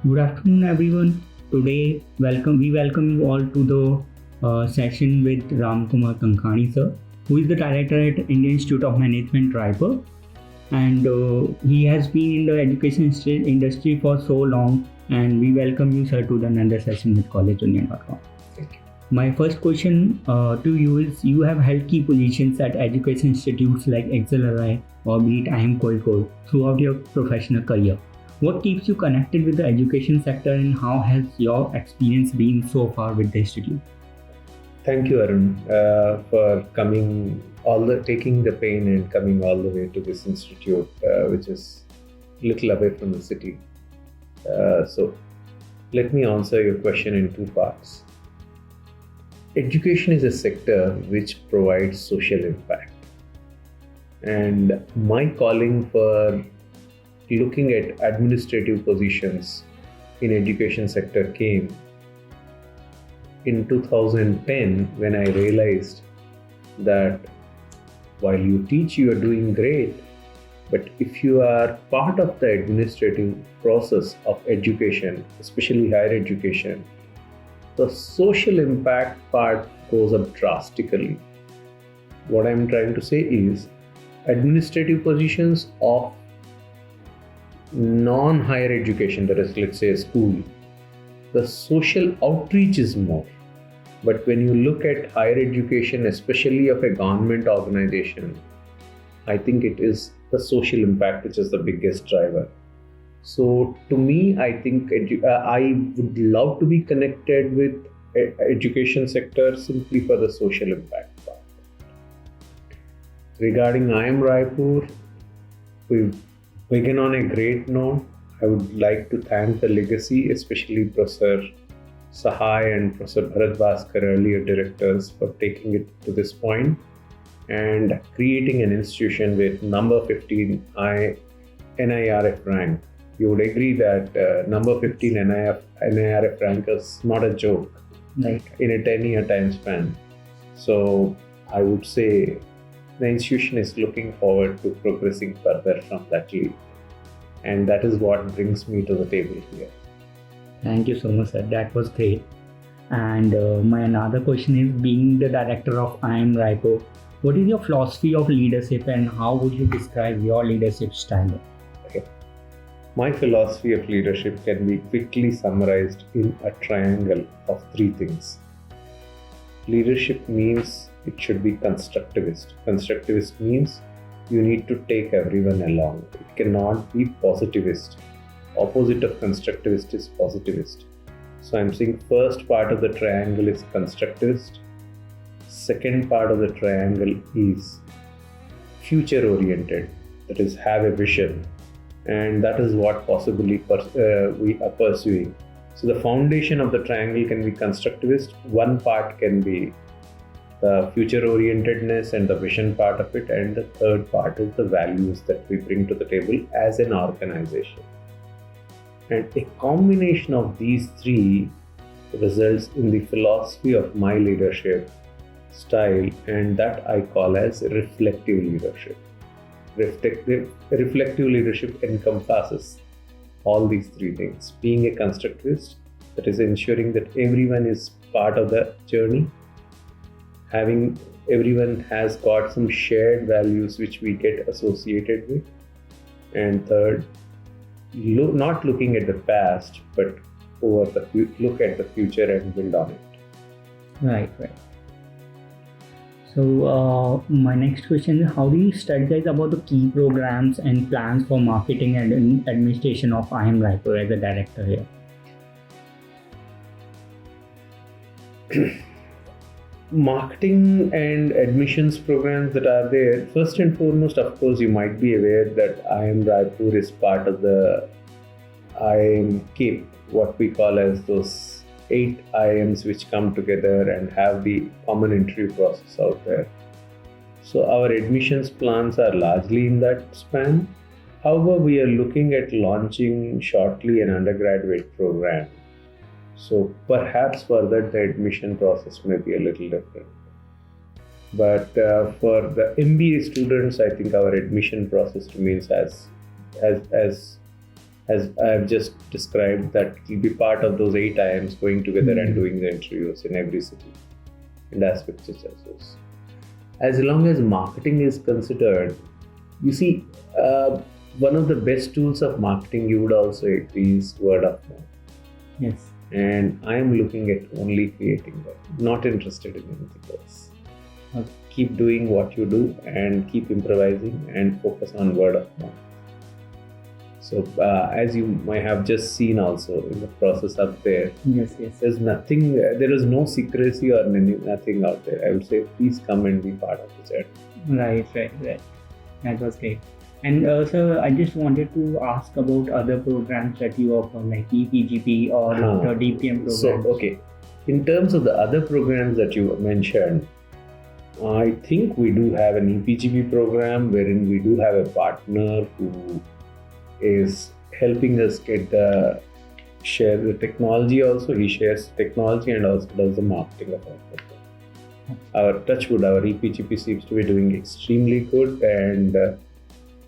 Good afternoon, everyone. Today, we welcome you all to the session with Kumar Kakani, sir, who is the director at Indian Institute of Management, Raipur, and he has been in the education industry for so long. And we welcome you, sir, to the another session with collegeunion.com. My first question to you is: you have held key positions at education institutes like XLRI or be it IIM Kozhikode throughout your professional career. What keeps you connected with the education sector and how has your experience been so far with the institute? Thank you, Arun, for taking the pain and coming all the way to this institute, which is little away from the city. So, let me answer your question in two parts. Education is a sector which provides social impact, and my calling for looking at administrative positions in education sector came in 2010 when I realized that while you teach, you are doing great, but if you are part of the administrative process of education, especially higher education, the social impact part goes up drastically. What I'm trying to say is administrative positions of non-higher education, that is, let's say a school, the social outreach is more. But when you look at higher education, especially of a government organization, I think it is the social impact which is the biggest driver. So to me, I think I would love to be connected with education sector simply for the social impact part. Regarding IIM Raipur, we begin on a great note. I would like to thank the legacy, especially Professor Sahai and Professor Bharat Bhaskar, earlier directors, for taking it to this point and creating an institution with number 15 NIRF rank. You would agree that number 15 NIRF rank is not a joke, Right. in a 10-year time span. So I would say the institution is looking forward to progressing further from that lead. And that is what brings me to the table here. Thank you so much, sir. That was great. And my another question is: being the director of IIM Raipur, what is your philosophy of leadership and how would you describe your leadership style? Okay. My philosophy of leadership can be quickly summarized in a triangle of three things. Leadership means it should be constructivist. Constructivist means you need to take everyone along. It cannot be positivist. Opposite of constructivist is positivist. So I'm saying first part of the triangle is constructivist. Second part of the triangle is future oriented, that is, have a vision, and that is what possibly we are pursuing. So the foundation of the triangle can be constructivist. One part can be the future orientedness and the vision part of it, and the third part is the values that we bring to the table as an organization. And a combination of these three results in the philosophy of my leadership style, and that I call as reflective leadership. Reflective leadership encompasses all these three things. Being a constructivist, that is ensuring that everyone is part of the journey, having everyone has got some shared values which we get associated with, and third, not looking at the past but look at the future and build on it. Right. So my next question is: how do you strategize about the key programs and plans for marketing and administration of IIM Raipur as a director here? Marketing and admissions programs that are there, first and foremost, of course, you might be aware that IIM Raipur is part of the IIM KIP, what we call as those 8 IIMs which come together and have the common interview process out there. So our admissions plans are largely in that span. However, we are looking at launching shortly an undergraduate program. So perhaps further the admission process may be a little different. But for the MBA students, I think our admission process remains as as I've just described, that will be part of those 8 IIMs going together and doing the interviews in every city and aspects such as those. As long as marketing is considered, you see, one of the best tools of marketing, you would also agree, is word of mouth. Yes. And I am looking at only creating that, not interested in anything else. Okay. Keep doing what you do and keep improvising and focus on word of mouth. So as you might have just seen also in the process up there, Yes. there's nothing, there is no secrecy or nothing out there. I would say please come and be part of the journey. Right. That was great. And sir, I just wanted to ask about other programs that you offer, like EPGP or the DPM programs. So, okay. In terms of the other programs that you mentioned, I think we do have an EPGP program wherein we do have a partner who is helping us share the technology also. He shares technology and also does the marketing of our program. Our touchwood, our EPGP seems to be doing extremely good, and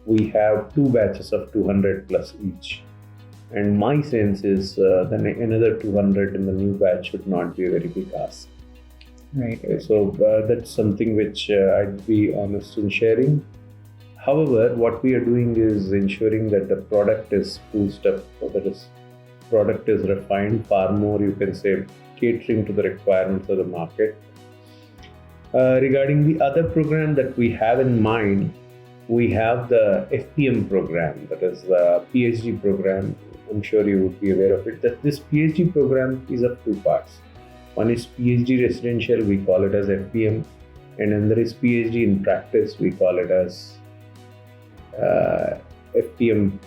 we have 2 batches of 200 plus each. And my sense is then another 200 in the new batch should not be a very big ask. Right. So that's something which I'd be honest in sharing. However, what we are doing is ensuring that the product is boosted up, so that is, product is refined far more, you can say, catering to the requirements of the market. Regarding the other program that we have in mind, we have the FPM program, that is the PhD program. I'm sure you would be aware of it. That this PhD program is of 2 parts. One is PhD residential, we call it as FPM, and then there is PhD in practice, we call it as FPM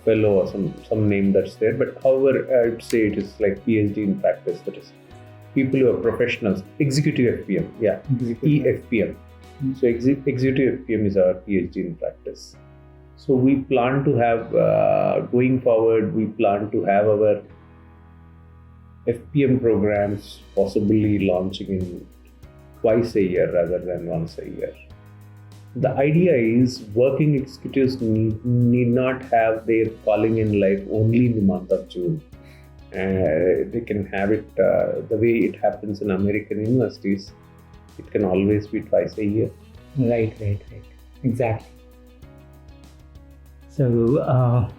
fellow or some name that's there. But however, I would say it is like PhD in practice, that is people who are professionals, executive FPM, EFPM. So executive FPM is our PhD in practice. So we plan to have, going forward, we plan to have our FPM programs possibly launching in twice a year rather than once a year. The idea is working executives need not have their calling in life only in the month of June. They can have it the way it happens in American universities. It can always be twice a year. Right. Exactly. So,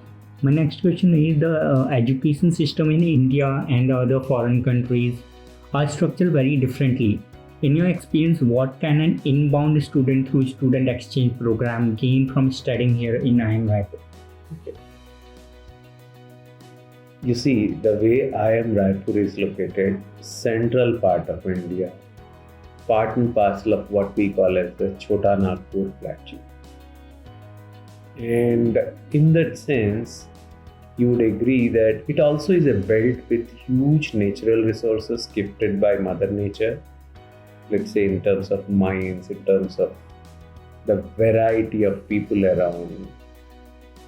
my next question is, the education system in India and other foreign countries are structured very differently. In your experience, what can an inbound student through student exchange program gain from studying here in IIM Raipur? You see, the way IIM Raipur is located, central part of India, part and parcel of what we call as the Chota Nagpur Plateau. And in that sense, you would agree that it also is a belt with huge natural resources gifted by Mother Nature. Let's say in terms of mines, in terms of the variety of people around,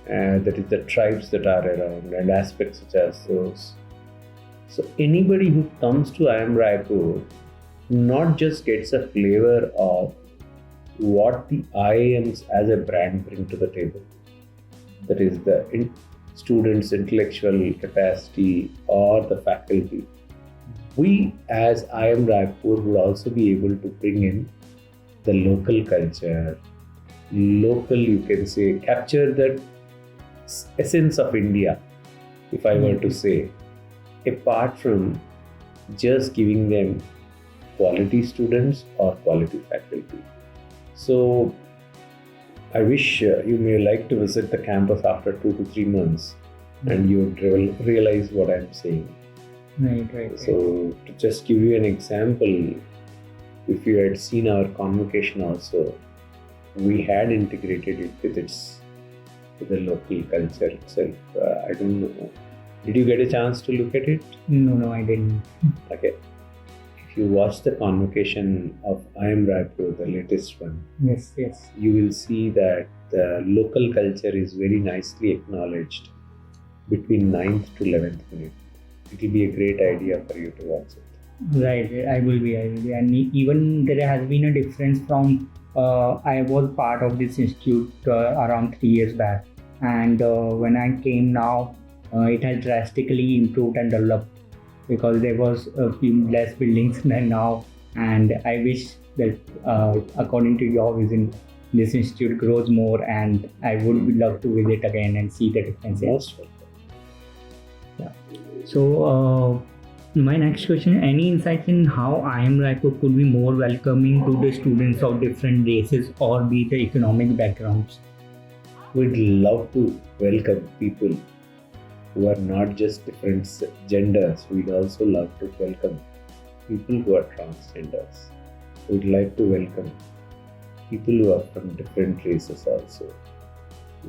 that is the tribes that are around and aspects such as those. So anybody who comes to IIM Raipur not just gets a flavor of what the IIMs as a brand bring to the table, that is the students' intellectual capacity or the faculty. We as IIM Raipur would also be able to bring in the local culture, you can say, capture that essence of India, if I were to say, apart from just giving them quality students or quality faculty. So I wish you may like to visit the campus after 2 to 3 months and you would realize what I'm saying. Right. So to just give you an example, if you had seen our convocation also, we had integrated it with the local culture itself. I don't know. Did you get a chance to look at it? No, I didn't. Okay. If you watch the convocation of IIM Raipur, the latest one, Yes. you will see that the local culture is very nicely acknowledged between 9th to 11th minute. It will be a great idea for you to watch it. Right, I will be. And even there has been a difference from, I was part of this institute around 3 years back. And when I came now, it has drastically improved and developed because there was a few less buildings than now. And I wish that, according to your vision, this institute grows more, and I would love to visit again and see the differences. Most welcome. Yeah. So, my next question: any insights in how IIM Raipur could be more welcoming to the students of different races or be the economic backgrounds? We'd love to welcome people who are not just different genders. We'd also love to welcome people who are transgenders. We'd like to welcome people who are from different races also.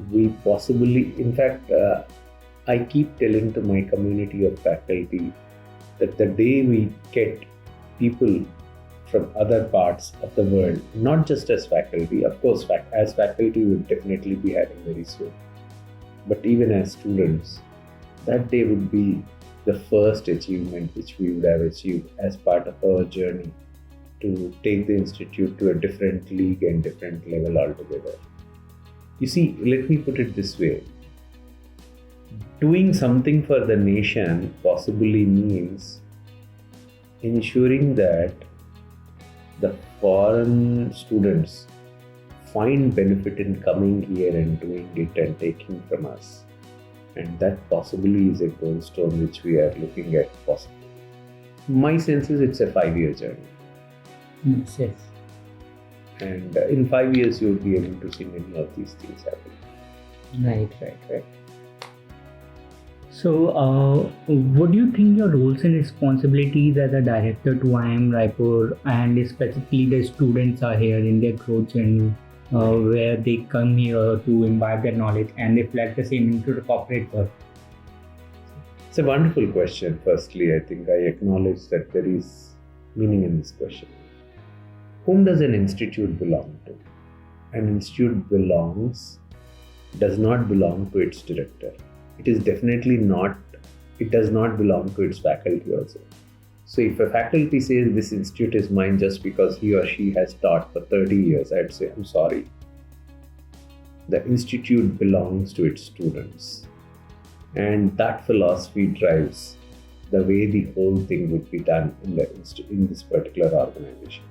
We possibly, in fact, I keep telling to my community of faculty that the day we get people from other parts of the world, not just as faculty, of course, as faculty we'll definitely be having very soon, but even as students, that day would be the first achievement which we would have achieved as part of our journey to take the institute to a different league and different level altogether. You see, let me put it this way. Doing something for the nation possibly means ensuring that the foreign students find benefit in coming here and doing it and taking from us. And that possibly is a goal stone which we are looking at possibly. My sense is it's a 5-year journey. Yes. And in 5 years, you'll be able to see many of these things happen. Right. So, what do you think your roles and responsibilities as a director to IIM Raipur, and specifically the students are here in their growth journey, where they come here to imbibe their knowledge and reflect the same into the corporate work? It's a wonderful question. Firstly, I think I acknowledge that there is meaning in this question. Whom does an institute belong to? An institute does not belong to its director. It is definitely not, it does not belong to its faculty also. So if a faculty says this institute is mine just because he or she has taught for 30 years, I'd say, I'm sorry. The institute belongs to its students. And that philosophy drives the way the whole thing would be done in this particular organization.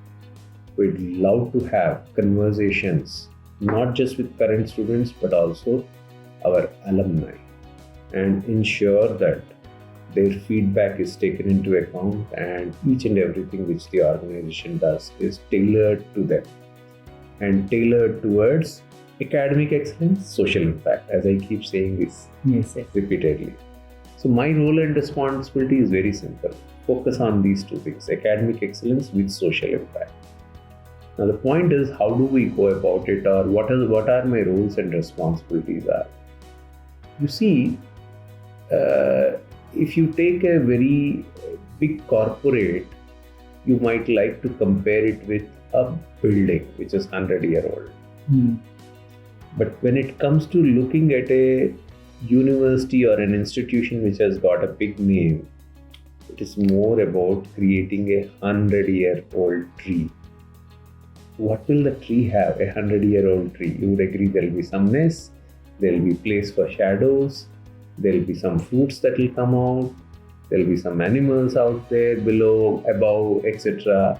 We'd love to have conversations, not just with current students, but also our alumni, and ensure that their feedback is taken into account and each and everything which the organization does is tailored to them and tailored towards academic excellence, social impact, as I keep saying this repeatedly. So my role and responsibility is very simple. Focus on these two things, academic excellence with social impact. Now the point is, how do we go about it, or what are my roles and responsibilities are? You see, if you take a very big corporate, you might like to compare it with a building which is 100-year-old. But when it comes to looking at a university or an institution which has got a big name, it is more about creating a 100-year-old tree. What will the tree have? A 100-year-old tree. You would agree there will be some nests, there will be place for shadows, there will be some fruits that will come out, there will be some animals out there below, above, etc.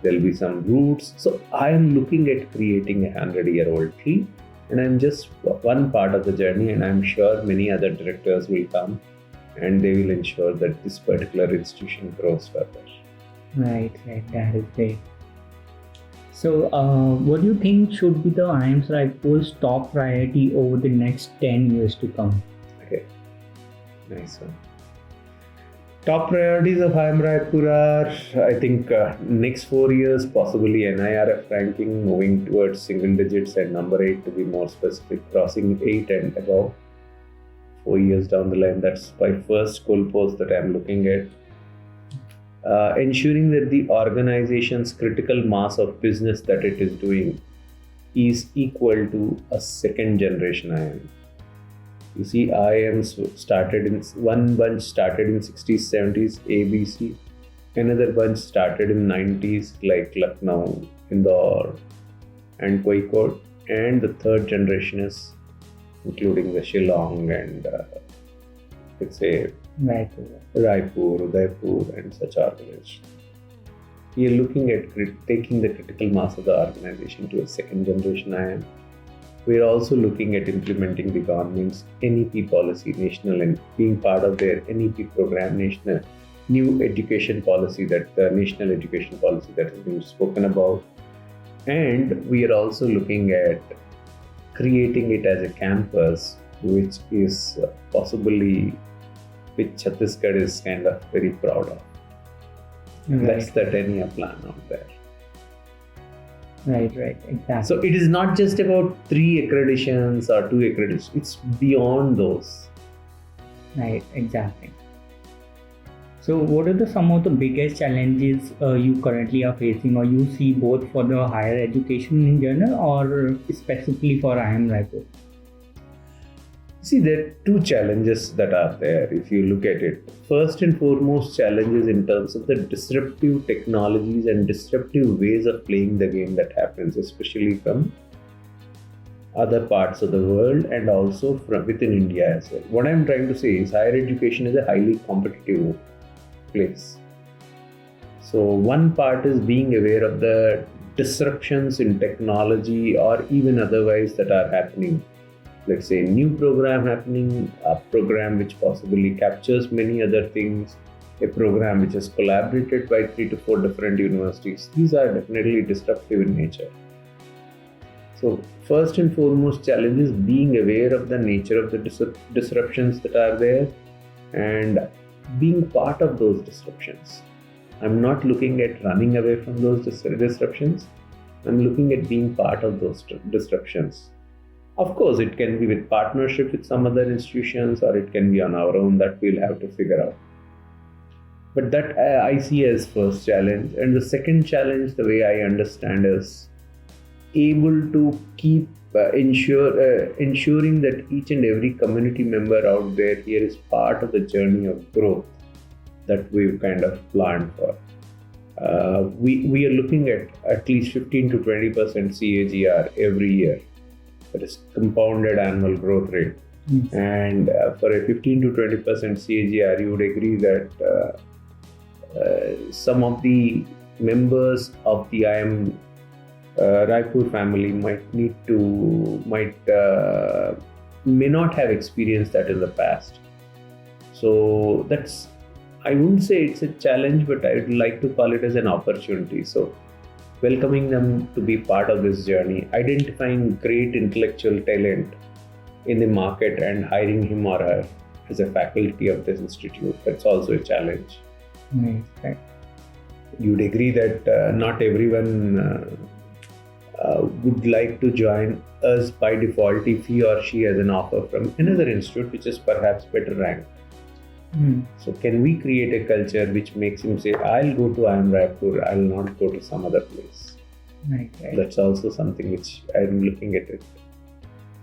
There will be some roots. So I am looking at creating a 100-year-old tree, and I'm just one part of the journey, and I'm sure many other directors will come and they will ensure that this particular institution grows further. Right, that is great. So, what do you think should be the IIM Raipur's top priority over the next 10 years to come? Okay, nice one. Top priorities of IIM Raipur are, I think, next 4 years, possibly NIRF ranking, moving towards single digits, and number 8 to be more specific, crossing 8 and above. 4 years down the line, that's my first goalpost that I'm looking at. Ensuring that the organization's critical mass of business that it is doing is equal to a second generation IIM. You see, IIMs started in one bunch started in 60s, 70s, ABC. Another bunch started in 90s, like Lucknow, Indore, and Kozhikode. And the third generation is including the Shillong and let's say Right. Raipur, Udaipur, and such organizations. We are looking at taking the critical mass of the organization to a second generation IM. We are also looking at implementing the government's NEP policy, national, and being part of their NEP program, national new education policy, that the national education policy that has been spoken about. And we are also looking at creating it as a campus, which is possibly which Chhattisgarh is kind of very proud of. Right. That's the 10-year plan out there. Right, exactly. So it is not just about 3 accreditations or 2 accreditations, it's beyond those. Right, exactly. So what are some of the biggest challenges you currently are facing, or you see, both for the higher education in general or specifically for IIM Raipur? See, there are 2 challenges that are there if you look at it. First and foremost, challenges in terms of the disruptive technologies and disruptive ways of playing the game that happens, especially from other parts of the world and also from within India as well. What I'm trying to say is higher education is a highly competitive place. So one part is being aware of the disruptions in technology or even otherwise that are happening. Let's say a new program happening, a program which possibly captures many other things, a program which is collaborated by 3 to 4 different universities. These are definitely disruptive in nature. So first and foremost challenge is being aware of the nature of the disruptions that are there and being part of those disruptions. I'm not looking at running away from those disruptions. I'm looking at being part of those disruptions. Of course, it can be with partnership with some other institutions or it can be on our own, that we'll have to figure out. But that I see as first challenge. And the second challenge, the way I understand, is able to keep ensuring that each and every community member out there here is part of the journey of growth that we've kind of planned for. We are looking at least 15 to 20% CAGR every year. That is compounded annual growth rate. Yes. And for a 15 to 20% CAGR, you would agree that some of the members of the IIM Raipur family may not have experienced that in the past. So that's, I wouldn't say it's a challenge, but I would like to call it as an opportunity. So welcoming them to be part of this journey, identifying great intellectual talent in the market and hiring him or her as a faculty of this institute, that's also a challenge. Right. You'd agree that not everyone would like to join us by default if he or she has an offer from another institute which is perhaps better ranked. So can we create a culture which makes him say, I'll go to IIM Raipur, I'll not go to some other place. Right. That's also something which I'm looking at it.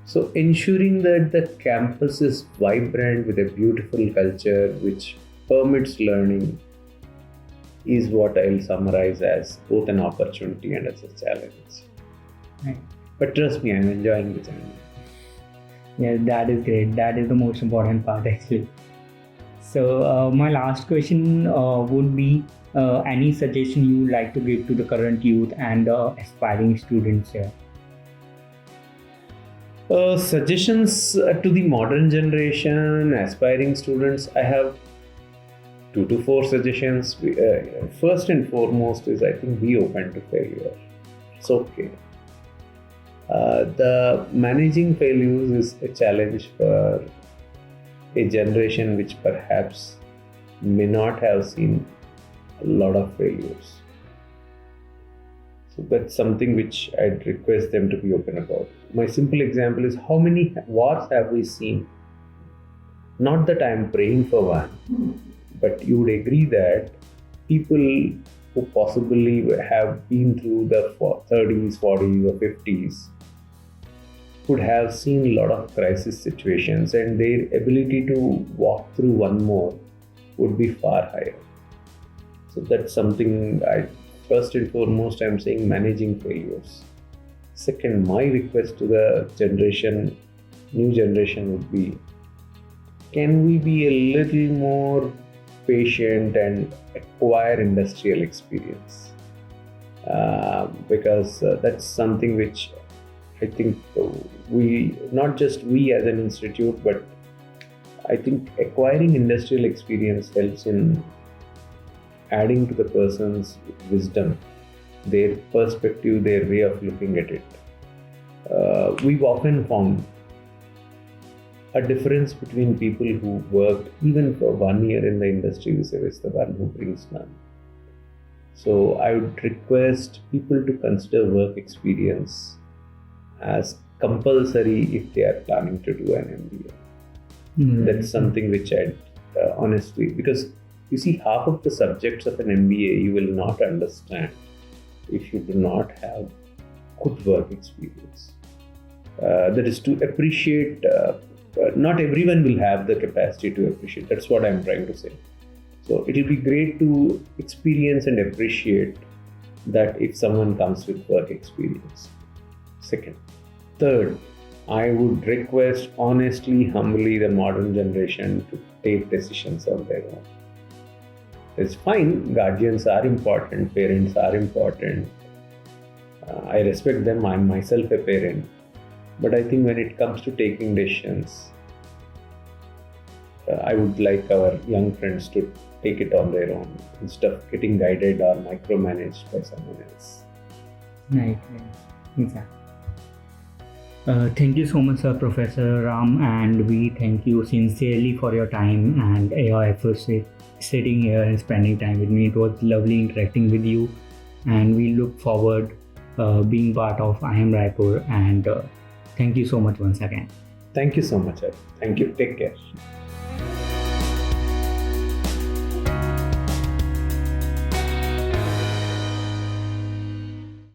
So ensuring that the campus is vibrant with a beautiful culture which permits learning is what I'll summarize as both an opportunity and as a challenge. Right. But trust me, I'm enjoying the journey. Yeah, that is great. That is the most important part, actually. So my last question would be any suggestion you would like to give to the current youth and aspiring students here? Suggestions to the modern generation, aspiring students, I have 2 to 4 suggestions. First and foremost is, I think, be open to failure. It's okay. The managing failures is a challenge for a generation which perhaps may not have seen a lot of failures. So that's something which I'd request them to be open about. My simple example is, how many wars have we seen? Not that I'm praying for one, but you would agree that people who possibly have been through the 30s, 40s or 50s would have seen a lot of crisis situations, and their ability to walk through one more would be far higher. So that's something first and foremost, I'm saying managing failures. Second, my request to the new generation would be, can we be a little more patient and acquire industrial experience? Because that's something which I think not just we as an institute, but I think acquiring industrial experience helps in adding to the person's wisdom, their perspective, their way of looking at it. We've often found a difference between people who worked even for 1 year in the industry versus the one who brings none. So I would request people to consider work experience as compulsory if they are planning to do an MBA. That's something which I'd honestly, because you see, half of the subjects of an MBA you will not understand if you do not have good work experience. That is to appreciate. Not everyone will have the capacity to appreciate. That's what I'm trying to say. So it will be great to experience and appreciate that if someone comes with work experience. Second. Third, I would request honestly, humbly the modern generation to take decisions on their own. It's fine, guardians are important, parents are important. I respect them, I'm myself a parent. But I think when it comes to taking decisions, I would like our young friends to take it on their own instead of getting guided or micromanaged by someone else. Right. Exactly. Thank you so much, sir, Professor Ram, and we thank you sincerely for your time and your efforts sitting here and spending time with me. It was lovely interacting with you, and we look forward being part of IIM Raipur. And thank you so much once again. Thank you so much. Thank you. Take care.